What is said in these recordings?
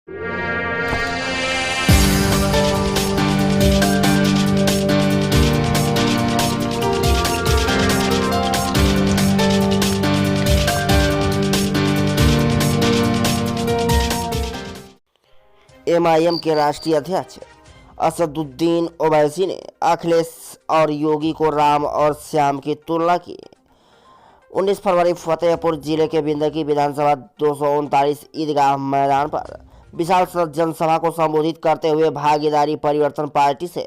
MIM के राष्ट्रीय अध्यक्ष असदुद्दीन ओवैसी ने अखिलेश और योगी को राम और श्याम की तुलना की। 19 फरवरी फतेहपुर जिले के बिंदकी विधानसभा 239 ईदगाह मैदान पर विशाल जनसभा को संबोधित करते हुए भागीदारी परिवर्तन पार्टी से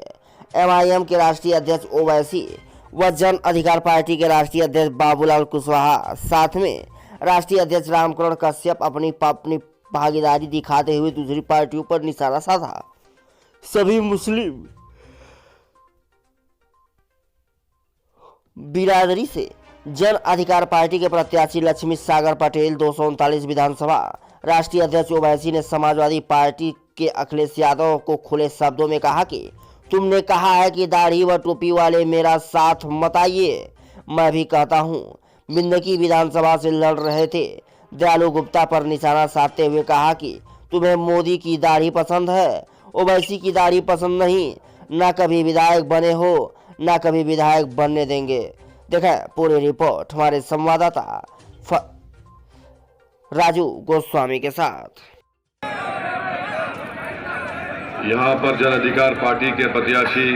एमआईएम के राष्ट्रीय अध्यक्ष ओवैसी व जन अधिकार पार्टी के राष्ट्रीय अध्यक्ष बाबूलाल कुशवाहा, साथ में राष्ट्रीय अध्यक्ष रामकरण कश्यप अपनी भागीदारी दिखाते हुए दूसरी पार्टियों पर निशाना साधा। सभी मुस्लिम बिरादरी से जन अधिकार पार्टी के प्रत्याशी लक्ष्मी सागर पटेल 239 विधानसभा राष्ट्रीय अध्यक्ष ओवैसी ने समाजवादी पार्टी के अखिलेश यादव को खुले शब्दों में कहा कि तुमने कहा है कि दाढ़ी व टोपी वाले मेरा साथ मत आइए। मैं भी कहता हूँ। बिंदकी विधानसभा से लड़ रहे थे दयालु गुप्ता पर निशाना साधते हुए कहा कि तुम्हें मोदी की दाढ़ी पसंद है, ओवैसी की दाढ़ी पसंद नहीं। ना कभी विधायक बने हो, ना कभी विधायक बनने देंगे। देखें पूरी रिपोर्ट हमारे संवाददाता राजू गोस्वामी के साथ। यहाँ पर जन अधिकार पार्टी के प्रत्याशी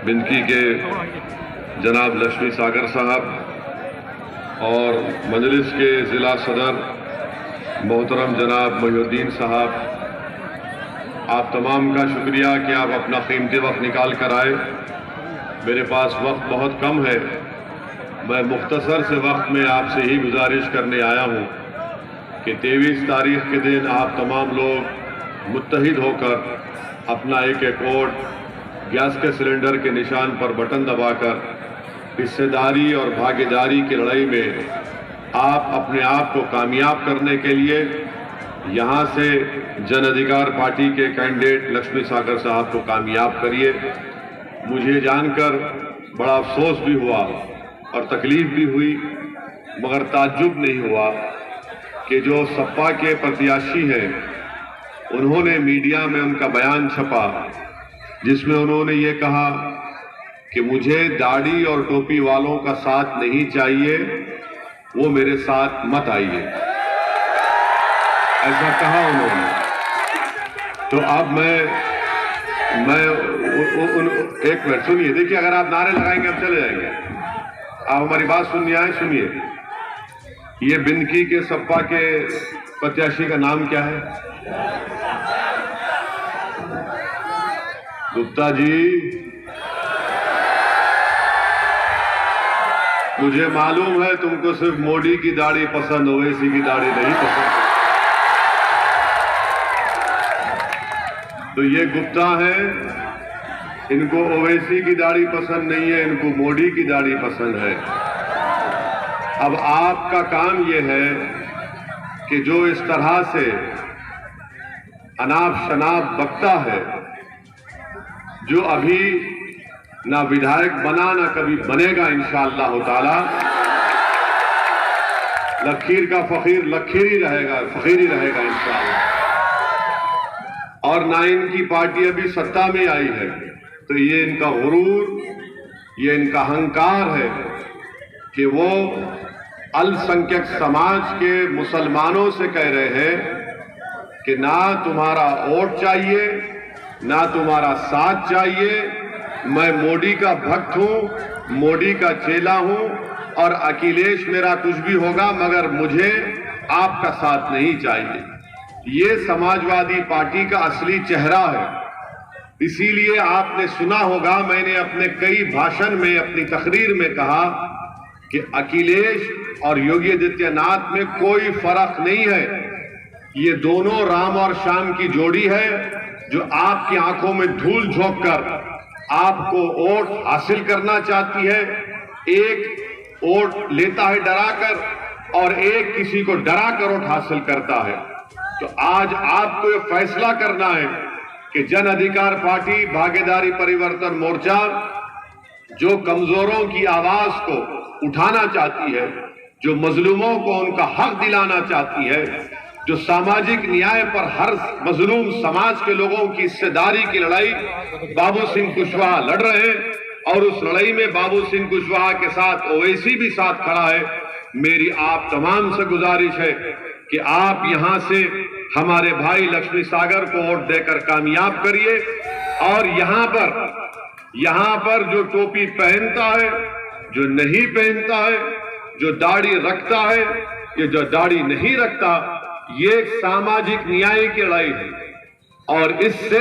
बिंदकी के जनाब लक्ष्मी सागर साहब और मजलिस के ज़िला सदर मोहतरम जनाब मोहिउद्दीन साहब, आप तमाम का शुक्रिया कि आप अपना कीमती वक्त निकाल कर आए। मेरे पास वक्त बहुत कम है, मैं मुख्तसर से वक्त में आपसे ही गुजारिश करने आया हूँ कि 23 तारीख के दिन आप तमाम लोग मुत्तहिद होकर अपना एक वोट गैस के सिलेंडर के निशान पर बटन दबाकर हिस्सेदारी और भागीदारी की लड़ाई में आप अपने आप को कामयाब करने के लिए यहाँ से जन अधिकार पार्टी के कैंडिडेट लक्ष्मी सागर साहब को कामयाब करिए। मुझे जानकर बड़ा अफसोस भी हुआ और तकलीफ भी हुई, मगर ताज्जुब नहीं हुआ कि जो सपा के प्रत्याशी हैं उन्होंने मीडिया में उनका बयान छपा जिसमें उन्होंने ये कहा कि मुझे दाढ़ी और टोपी वालों का साथ नहीं चाहिए, वो मेरे साथ मत आइए, ऐसा कहा उन्होंने। तो अब मैं एक मिनट सुनिए, देखिए अगर आप नारे लगाएंगे हम चले जाएंगे। आप हमारी बात सुनिए आए, सुनिए। ये बिंदकी के सपा के प्रत्याशी का नाम क्या है? गुप्ता जी, मुझे मालूम है तुमको सिर्फ मोदी की दाढ़ी पसंद, ओवैसी की दाढ़ी नहीं पसंद। तो ये गुप्ता है, इनको ओवैसी की दाढ़ी पसंद नहीं है, इनको मोदी की दाढ़ी पसंद है। अब आपका काम ये है कि जो इस तरह से अनाप शनाप बकता है, जो अभी ना विधायक बना ना कभी बनेगा इंशाअल्लाह ताला, लखीर का फकीर लखीर ही रहेगा, फकीर ही रहेगा इंशाअल्लाह। और ना इनकी पार्टी अभी सत्ता में आई है, तो ये इनका गुरूर, ये इनका अहंकार है कि वो अल्पसंख्यक समाज के मुसलमानों से कह रहे हैं कि ना तुम्हारा वोट चाहिए, ना तुम्हारा साथ चाहिए, मैं मोदी का भक्त हूं, मोदी का चेला हूं और अखिलेश मेरा कुछ भी होगा मगर मुझे आपका साथ नहीं चाहिए। ये समाजवादी पार्टी का असली चेहरा है। इसीलिए आपने सुना होगा, मैंने अपने कई भाषण में, अपनी तकरीर में कहा कि अखिलेश और योगी आदित्यनाथ में कोई फर्क नहीं है। ये दोनों राम और श्याम की जोड़ी है जो आपकी आंखों में धूल झोंक कर आपको वोट हासिल करना चाहती है। एक वोट लेता है डराकर और एक किसी को डराकर वोट हासिल करता है। तो आज आपको ये फैसला करना है कि जन अधिकार पार्टी भागीदारी परिवर्तन मोर्चा जो कमजोरों की आवाज को उठाना चाहती है, जो मजलूमों को उनका हक दिलाना चाहती है, जो सामाजिक न्याय पर हर मजलूम समाज के लोगों की हिस्सेदारी की लड़ाई बाबू सिंह कुशवाहा लड़ रहे हैं और उस लड़ाई में बाबू सिंह कुशवाहा के साथ ओवैसी भी साथ खड़ा है। मेरी आप तमाम से गुजारिश है कि आप यहां से हमारे भाई लक्ष्मी सागर को वोट देकर कामयाब करिए और यहां पर जो टोपी पहनता है, जो नहीं पहनता है, जो दाढ़ी रखता है, ये जो दाढ़ी नहीं रखता, ये एक सामाजिक न्याय की लड़ाई है और इससे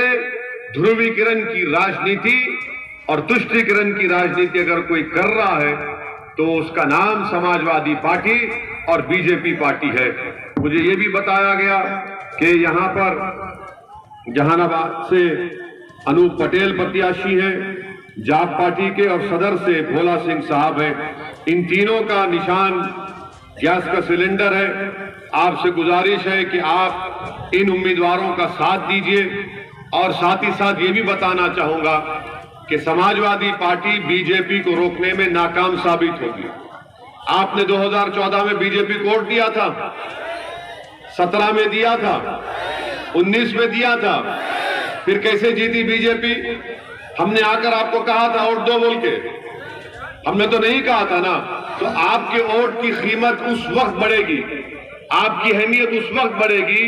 ध्रुवीकरण की राजनीति और तुष्टीकरण की राजनीति अगर कोई कर रहा है तो उसका नाम समाजवादी पार्टी और बीजेपी पार्टी है। मुझे ये भी बताया गया कि यहां पर जहानाबाद से अनूप पटेल प्रत्याशी हैं, जाप पार्टी के, और सदर से भोला सिंह साहब हैं। इन तीनों का निशान गैस का सिलेंडर है। आपसे गुजारिश है कि आप इन उम्मीदवारों का साथ दीजिए और साथ ही साथ ये भी बताना चाहूंगा कि समाजवादी पार्टी बीजेपी को रोकने में नाकाम साबित होगी। आपने 2014 में बीजेपी को वोट दिया था, 17 में दिया था, 19 में दिया था, फिर कैसे जीती बीजेपी? हमने आकर आपको कहा था वोट दो बोल के, हमने तो नहीं कहा था ना। तो आपके वोट की कीमत उस वक्त बढ़ेगी, आपकी अहमियत उस वक्त बढ़ेगी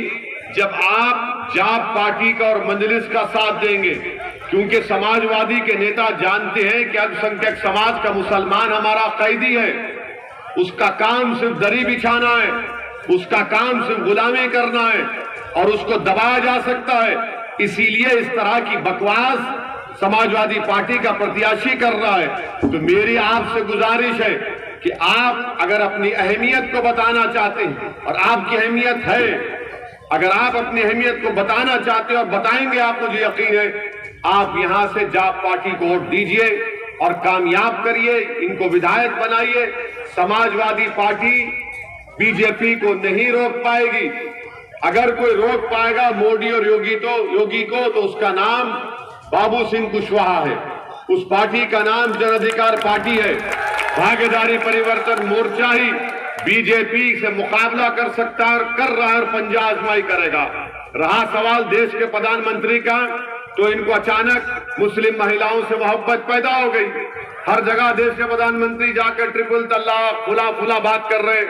जब आप जाप पार्टी का और मजलिस का साथ देंगे, क्योंकि समाजवादी के नेता जानते हैं कि अल्पसंख्यक समाज का मुसलमान हमारा कैदी है, उसका काम सिर्फ दरी बिछाना है, उसका काम सिर्फ गुलामी करना है और उसको दबाया जा सकता है। इसीलिए इस तरह की बकवास समाजवादी पार्टी का प्रत्याशी कर रहा है। तो मेरी आपसे गुजारिश है कि आप अगर अपनी अहमियत को बताना चाहते हैं, और आपकी अहमियत है, अगर आप अपनी अहमियत को बताना चाहते हैं और बताएंगे, आप, मुझे यकीन है आप यहां से जाप पार्टी को वोट दीजिए और कामयाब करिए, इनको विधायक बनाइए। समाजवादी पार्टी बीजेपी को नहीं रोक पाएगी। अगर कोई रोक पाएगा मोदी और योगी को तो उसका नाम बाबू सिंह कुशवाहा है। उस पार्टी का नाम जन अधिकार पार्टी है। भागीदारी परिवर्तन मोर्चा ही बीजेपी से मुकाबला कर सकता है और कर रहा है और पंजा आजमाई करेगा। रहा सवाल देश के प्रधानमंत्री का, तो इनको अचानक मुस्लिम महिलाओं से मोहब्बत पैदा हो गई। हर जगह देश के प्रधानमंत्री जाकर ट्रिपल तलाक फुला बात कर रहे।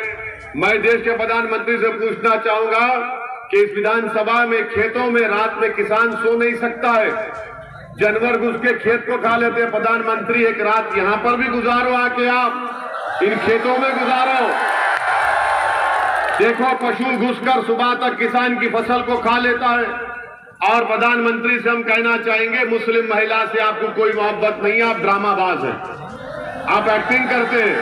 मैं देश के प्रधानमंत्री से पूछना चाहूंगा कि इस विधानसभा में खेतों में रात में किसान सो नहीं सकता है, जानवर उसके खेत को खा लेते हैं। प्रधानमंत्री एक रात यहां पर भी गुजारो, आके आप इन खेतों में गुजारो। देखो पशु घुसकर सुबह तक किसान की फसल को खा लेता है। और प्रधानमंत्री से हम कहना चाहेंगे, मुस्लिम महिला से आपको कोई मोहब्बत नहीं है, आप ड्रामाबाज हैं, आप एक्टिंग करते हैं।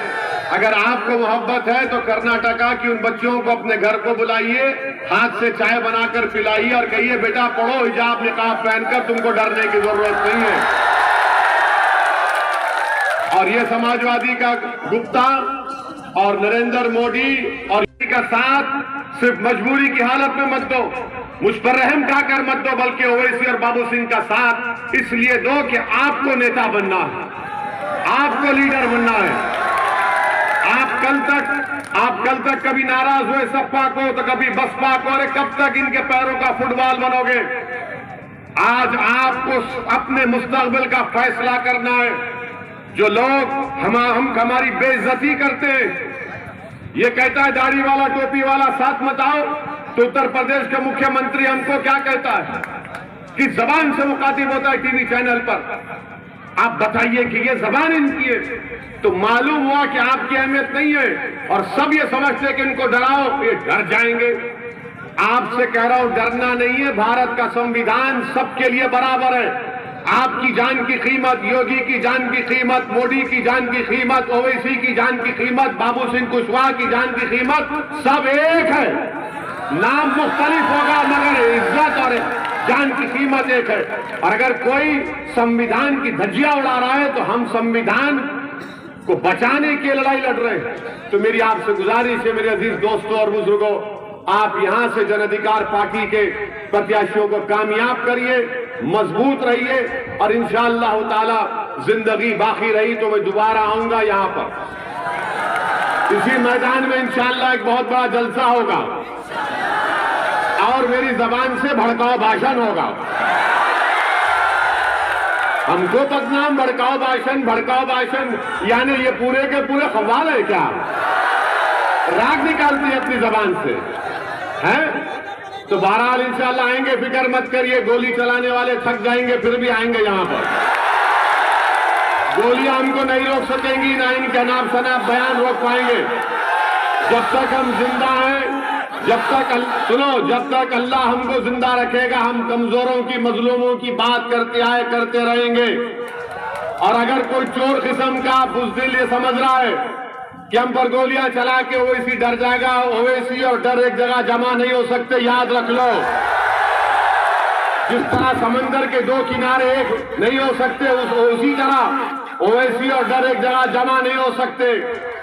अगर आपको मोहब्बत है तो कर्नाटका की उन बच्चों को अपने घर को बुलाइए, हाथ से चाय बनाकर पिलाइए और कहिए बेटा पढ़ो, हिजाब निकाब पहनकर, तुमको डरने की जरूरत नहीं है। और ये समाजवादी का गुप्ता और नरेंद्र मोदी और का साथ सिर्फ मजबूरी की हालत में मत दो, मुझ पर रहम खाकर मत दो, बल्कि ओवैसी और बाबू सिंह का साथ इसलिए दो कि आपको नेता बनना है, आपको लीडर बनना है। आप कल तक कभी नाराज हुए सपा को तो कभी बसपा को, अरे कब तक इनके पैरों का फुटबॉल बनोगे? आज आपको अपने मुस्तकबिल का फैसला करना है। जो लोग हमारी बेइज्जती करते हैं, ये कहता है दाढ़ी वाला टोपी वाला साथ मत आओ, तो उत्तर प्रदेश के मुख्यमंत्री हमको क्या कहता है, किस जबान से मुखातिब होता है टीवी चैनल पर? आप बताइए कि ये जबान इनकी है। तो मालूम हुआ कि आपकी अहमियत नहीं है और सब ये समझते कि इनको डराओ, ये डर जाएंगे। आपसे कह रहा हूं डरना नहीं है। भारत का संविधान सबके लिए बराबर है। आपकी जान की कीमत, योगी की जान की कीमत, मोदी की जान की कीमत, ओवैसी की जान की कीमत, बाबू सिंह कुशवाहा की जान की कीमत सब एक है। नाम मुख्तलिफ होगा मगर इज्जत और जान की कीमत एक है। और अगर कोई संविधान की धज्जियां उड़ा रहा है तो हम संविधान को बचाने की लड़ाई लड़ रहे हैं। तो मेरी आपसे गुजारिश है मेरे अजीज दोस्तों और बुजुर्गों, आप यहां से जन अधिकार पार्टी के प्रत्याशियों को कामयाब करिए, मजबूत रहिए और इंशाअल्लाह ताला जिंदगी बाकी रही तो मैं दोबारा आऊंगा यहां पर। इसी मैदान में इंशाअल्लाह एक बहुत बड़ा जलसा होगा। और मेरी जबान से भड़काऊ भाषण होगा। हमको बदनाम, भड़काऊ भाषण यानी ये पूरे के पूरे खवाल है क्या? राग निकालती है अपनी जबान से, हैं? तो बहरहाल इंशाअल्लाह आएंगे, फिक्र मत करिए। गोली चलाने वाले थक जाएंगे, फिर भी आएंगे यहाँ पर। गोलियां हमको नहीं रोक सकेंगी, ना इनके नाम शनाब बयान रोक पाएंगे। जब तक हम जिंदा हैं, जब तक अल्लाह हमको जिंदा रखेगा, हम कमजोरों की, मजलूमों की बात करते रहेंगे। और अगर कोई चोर किस्म का बुज़दिल ये समझ रहा है कि हम पर गोलियां चला के ओवैसी डर जाएगा, ओवैसी और डर एक जगह जमा नहीं हो सकते। याद रख लो, जिस तरह समंदर के दो किनारे एक नहीं हो सकते, उसी तरह ओवैसी और डर एक जगह जमा नहीं हो सकते।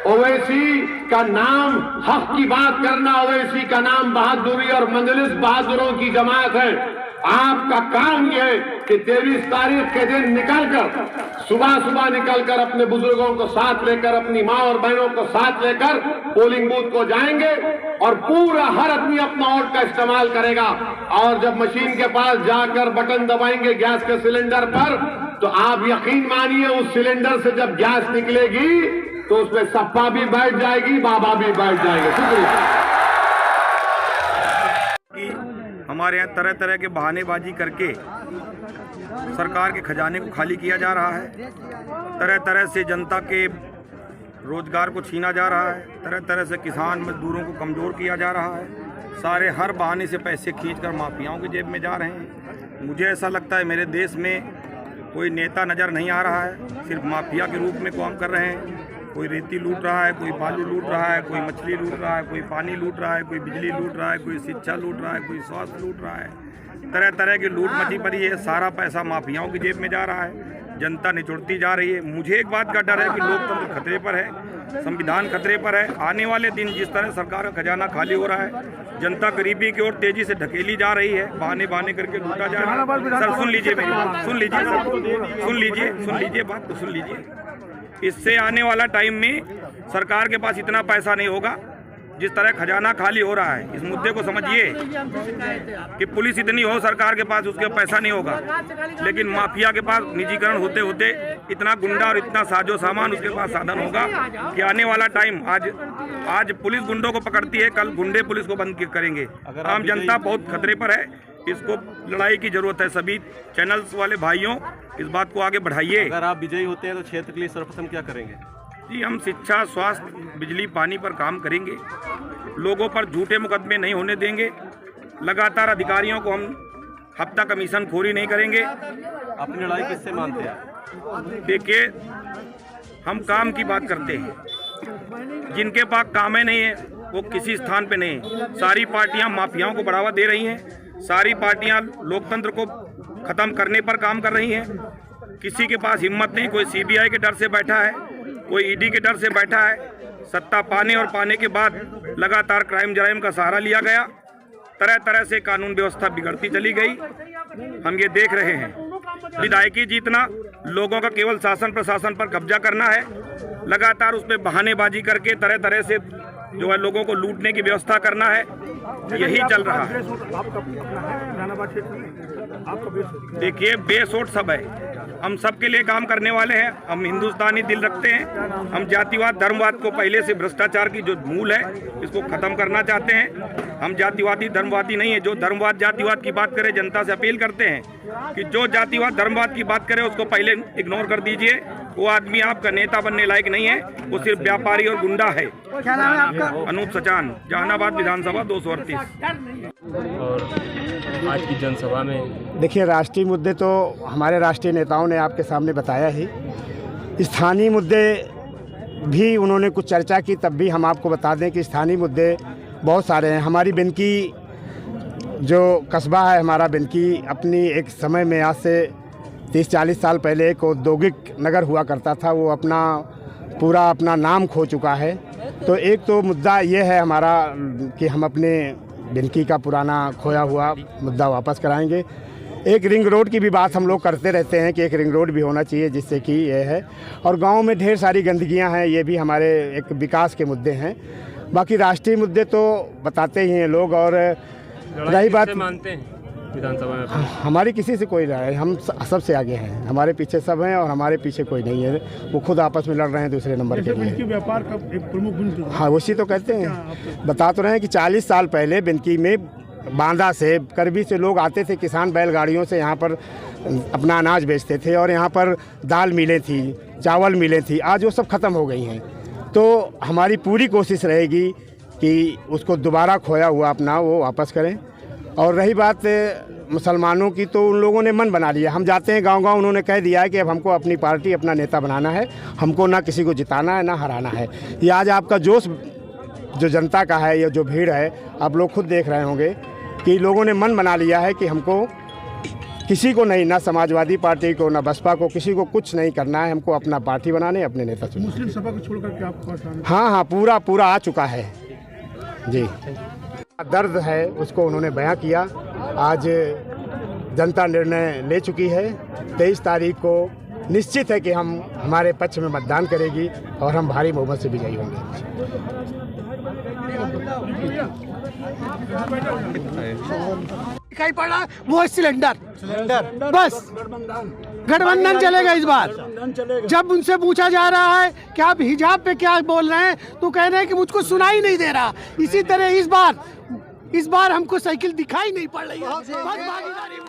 ओवैसी का नाम हक की बात करना, ओवैसी का नाम बहादुरी और मंजलिस बहादुरों की जमात है। आपका काम यह है कि 23 तारीख के दिन निकलकर, सुबह निकलकर अपने बुजुर्गों को साथ लेकर, अपनी माँ और बहनों को साथ लेकर पोलिंग बूथ को जाएंगे और पूरा हर आदमी अपना वोट का इस्तेमाल करेगा। और जब मशीन के पास जाकर बटन दबाएंगे गैस के सिलेंडर पर, तो आप यकीन मानिए उस सिलेंडर से जब गैस निकलेगी तो उसमें सप्पा भी बैठ जाएगी, बाबा भी बैठ जाएंगे। शुक्रिया। हमारे यहाँ तरह तरह के बहानेबाजी करके सरकार के खजाने को खाली किया जा रहा है। तरह तरह से जनता के रोजगार को छीना जा रहा है। तरह तरह से किसान मजदूरों को कमज़ोर किया जा रहा है। सारे हर बहाने से पैसे खींचकर माफियाओं की जेब में जा रहे हैं। मुझे ऐसा लगता है मेरे देश में कोई नेता नज़र नहीं आ रहा है, सिर्फ माफिया के रूप में काम कर रहे हैं। कोई रेती लूट रहा है, कोई बालू लूट रहा है, कोई मछली लूट रहा है, कोई पानी लूट रहा है, कोई बिजली लूट रहा है, कोई शिक्षा लूट रहा है, कोई स्वास्थ्य लूट रहा है। तरह तरह की लूट मची पड़ी है। सारा पैसा माफियाओं की जेब में जा रहा है। जनता निचुड़ती जा रही है। मुझे एक बात का डर है कि लोकतंत्र खतरे पर है, संविधान खतरे पर है। आने वाले दिन जिस तरह सरकार का खजाना खाली हो रहा है, जनता गरीबी की ओर तेजी से ढकेली जा रही है, बहाने करके लूटा जा रहा है। सर सुन लीजिए मेरी बात, सुन लीजिए बात तो सुन लीजिए। इससे आने वाला टाइम में सरकार के पास इतना पैसा नहीं होगा जिस तरह खजाना खाली हो रहा है। इस मुद्दे को समझिए कि पुलिस इतनी हो सरकार के पास, उसके पैसा नहीं होगा, लेकिन माफिया के पास निजीकरण होते होते इतना गुंडा और इतना साजो सामान उसके पास साधन होगा कि आने वाला टाइम, आज पुलिस गुंडों को पकड़ती है, कल गुंडे पुलिस को बंद करेंगे। आम जनता बहुत खतरे पर है। इसको लड़ाई की जरूरत है। सभी चैनल्स वाले भाइयों इस बात को आगे बढ़ाइए। अगर आप विजयी होते हैं तो क्षेत्र के लिए सर्वप्रथम क्या करेंगे? जी, हम शिक्षा, स्वास्थ्य, बिजली, पानी पर काम करेंगे। लोगों पर झूठे मुकदमे नहीं होने देंगे। लगातार अधिकारियों को हम हफ्ता कमीशन खोरी नहीं करेंगे। अपनी लड़ाई किससे मानते हैं? देखिए, हम काम की बात करते हैं। जिनके पास काम नहीं है वो किसी स्थान पे नहीं है। सारी पार्टियां माफियाओं को बढ़ावा दे रही हैं। सारी पार्टियां लोकतंत्र को ख़त्म करने पर काम कर रही हैं। किसी के पास हिम्मत नहीं। कोई सीबीआई के डर से बैठा है, कोई ईडी के डर से बैठा है। सत्ता पाने और पाने के बाद लगातार क्राइम जराइम का सहारा लिया गया। तरह तरह से कानून व्यवस्था बिगड़ती चली गई। हम ये देख रहे हैं। विधायकी जीतना, लोगों का केवल शासन प्रशासन पर कब्जा करना है। लगातार उस पर बहानेबाजी करके तरह तरह से जो है लोगों को लूटने की व्यवस्था करना है। यही चल रहा है। देखिए, बेस वोट सब है। हम सबके लिए काम करने वाले हैं। हम हिंदुस्तानी दिल रखते हैं। हम जातिवाद धर्मवाद को पहले से, भ्रष्टाचार की जो मूल है, इसको खत्म करना चाहते हैं। हम जातिवादी धर्मवादी नहीं है। जो धर्मवाद जातिवाद की बात करे, जनता से अपील करते हैं कि जो जातिवाद धर्मवाद की बात करे उसको पहले इग्नोर कर दीजिए। वो आदमी आपका नेता बनने लायक नहीं है। वो सिर्फ व्यापारी और गुंडा है। क्या नाम है आपका? अनूप सचान, जहानाबाद विधानसभा 238। और आज की जनसभा में देखिए, राष्ट्रीय मुद्दे तो हमारे राष्ट्रीय नेताओं ने आपके सामने बताया ही। स्थानीय मुद्दे भी उन्होंने कुछ चर्चा की, तब भी हम आपको बता दें कि स्थानीय मुद्दे बहुत सारे हैं। हमारी बिनकी जो कस्बा है, हमारा बिनकी अपनी एक समय में आज से 30-40 साल पहले एक औद्योगिक नगर हुआ करता था। वो अपना नाम खो चुका है। तो एक तो मुद्दा ये है हमारा कि हम अपने बिनकी का पुराना खोया हुआ मुद्दा वापस कराएंगे। एक रिंग रोड की भी बात हम लोग करते रहते हैं कि एक रिंग रोड भी होना चाहिए, जिससे कि ये है। और गांव में ढेर सारी गंदगियां हैं, ये भी हमारे एक विकास के मुद्दे हैं। बाकी राष्ट्रीय मुद्दे तो बताते ही हैं लोग। और रही बात किससे मानते हैं विधानसभा में? हमारी किसी से कोई लड़ाई, हम सबसे आगे हैं, हमारे पीछे सब हैं और हमारे पीछे कोई नहीं है। वो खुद आपस में लड़ रहे हैं दूसरे नंबर के लिए। व्यापार का एक प्रमुख बिंदु हाँ, उसी तो कहते हैं। बता तो रहे हैं कि 40 साल पहले बिनकी में बांदा से, करबी से लोग आते थे, किसान बैलगाड़ियों से यहाँ पर अपना अनाज बेचते थे और यहाँ पर दाल मिलें थी, चावल मिलें थी। आज वो सब ख़त्म हो गई हैं। तो हमारी पूरी कोशिश रहेगी कि उसको दोबारा खोया हुआ अपना वो वापस करें। और रही बात मुसलमानों की, तो उन लोगों ने मन बना लिया। हम जाते हैं गांव-गांव, उन्होंने कह दिया है कि अब हमको अपनी पार्टी, अपना नेता बनाना है, हमको ना किसी को जिताना है ना हराना है। ये आज आपका जोश जो जनता का है, ये जो भीड़ है, आप लोग खुद देख रहे होंगे कि लोगों ने मन बना लिया है कि हमको किसी को नहीं, ना समाजवादी पार्टी को, ना बसपा को, किसी को कुछ नहीं करना है। हमको अपना पार्टी बनाने, अपने नेता चुनना। मुस्लिम सभा को छोड़ करके आप हाँ, पूरा आ चुका है जी। दर्द है उसको उन्होंने बयां किया। आज जनता निर्णय ले चुकी है। 23 तारीख को निश्चित है कि हम हमारे पक्ष में मतदान करेगी और हम भारी बहुमत से विजयी होंगे। दिखाई पड़ रहा वो है सिलेंडर बस गठबंधन चलेगा इस बार। जब उनसे पूछा जा रहा है कि आप हिजाब पे क्या बोल रहे हैं, तो कह रहे हैं कि मुझको सुनाई नहीं दे रहा। इसी तरह इस बार हमको साइकिल दिखाई नहीं पड़ रही है। बस भागीदारी